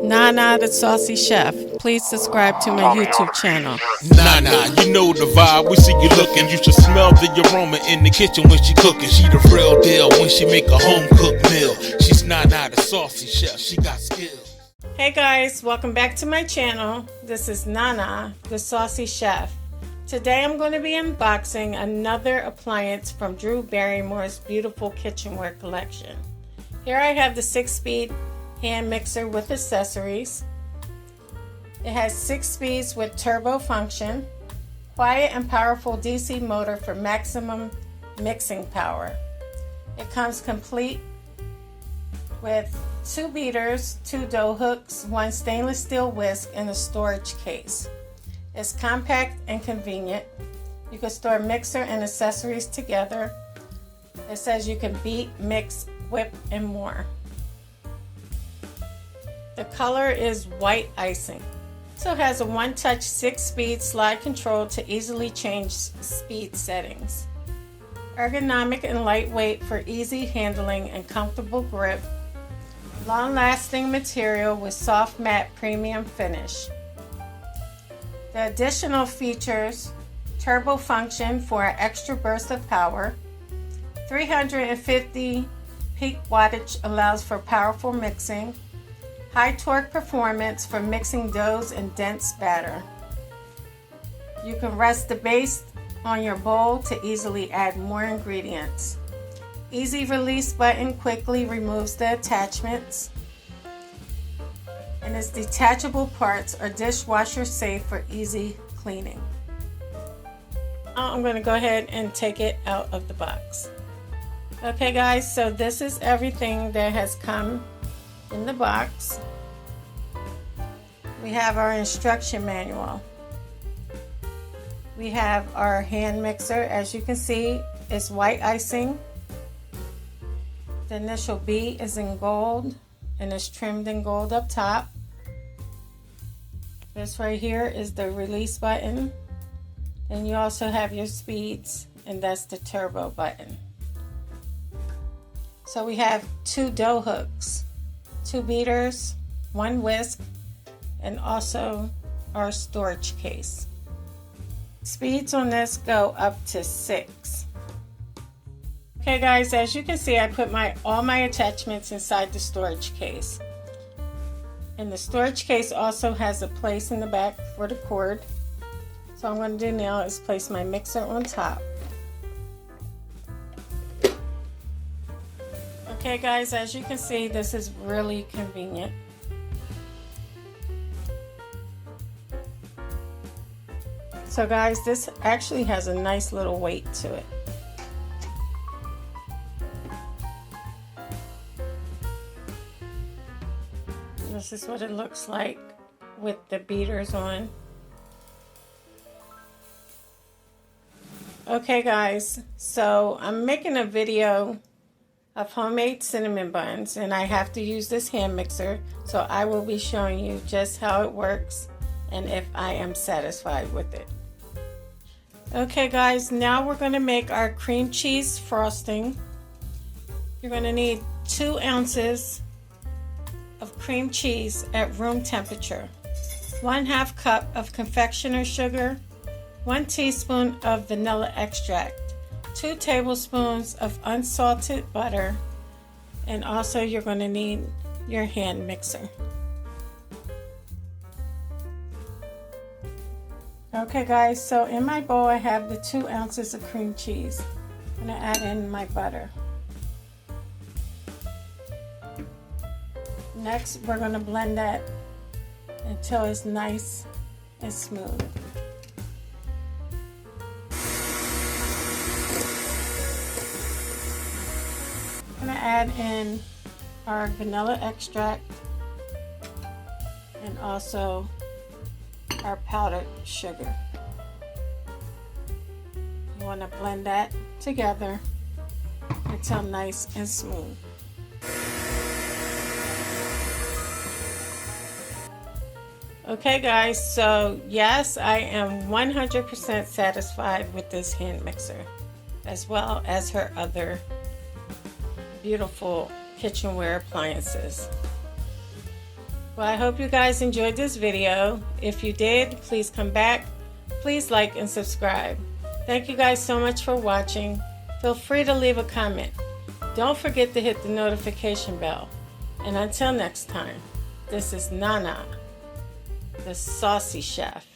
Nana the Saucy Chef. Please subscribe to my YouTube channel. Nana, you know the vibe, we see you looking. You should smell the aroma in the kitchen when she cooking. She the real deal when she make a home cooked meal. She's Nana the Saucy Chef, she got skills. Hey guys, welcome back to my channel. This is Nana the Saucy Chef. Today I'm going to be unboxing another appliance from Barrymore'S beautiful kitchenware collection. Here I have the 6-speed hand mixer with accessories. It has 6 speeds with turbo function, quiet and powerful DC motor for maximum mixing power. It comes complete with 2 beaters, 2 dough hooks, 1 stainless steel whisk, and a storage case. It's compact and convenient. You can store mixer and accessories together. It says you can beat, mix, whip, and more. The color is white icing. So it has a one-touch 6-speed slide control to easily change speed settings. Ergonomic and lightweight for easy handling and comfortable grip. Long-lasting material with soft matte premium finish. The additional features: turbo function for an extra burst of power. 350 peak wattage allows for powerful mixing. High torque performance for mixing doughs and dense batter. You can rest the base on your bowl to easily add more ingredients. Easy release button quickly removes the attachments. And its detachable parts are dishwasher safe for easy cleaning. I'm going to go ahead and take it out of the box. Okay guys, so this is everything that has come in the box. We have our instruction manual. We have our hand mixer. As you can see, it's white icing. The initial B is in gold and it's trimmed in gold up top. This right here is the release button. And you also have your speeds, and that's the turbo button. So we have 2 dough hooks, 2 beaters, 1 whisk, and also our storage case. Speeds on this go up to 6. Okay guys, as you can see, I put all my attachments inside the storage case. And the storage case also has a place in the back for the cord. So what I'm going to do now is place my mixer on top. Okay guys, as you can see, this is really convenient. So guys, this actually has a nice little weight to it. This is what it looks like with the beaters on. Okay guys, so I'm making a video of homemade cinnamon buns, and I have to use this hand mixer, so I will be showing you just how it works and if I am satisfied with it. Okay guys, now we're going to make our cream cheese frosting. You're going to need 2 ounces of cream cheese at room temperature, 1/2 cup of confectioner sugar, 1 teaspoon of vanilla extract, 2 tablespoons of unsalted butter, and also you're going to need your hand mixer. Okay guys, so in my bowl I have the 2 ounces of cream cheese. I'm going to add in my butter. Next, we're going to blend that until it's nice and smooth. I'm going to add in our vanilla extract and also our powdered sugar. You want to blend that together until nice and smooth. Okay guys, so yes, I am 100% satisfied with this hand mixer, as well as her other beautiful kitchenware appliances. Well, I hope you guys enjoyed this video. If you did, please come back. Please like and subscribe. Thank you guys so much for watching. Feel free to leave a comment. Don't forget to hit the notification bell. And until next time, this is Nana, the Saucy Chef.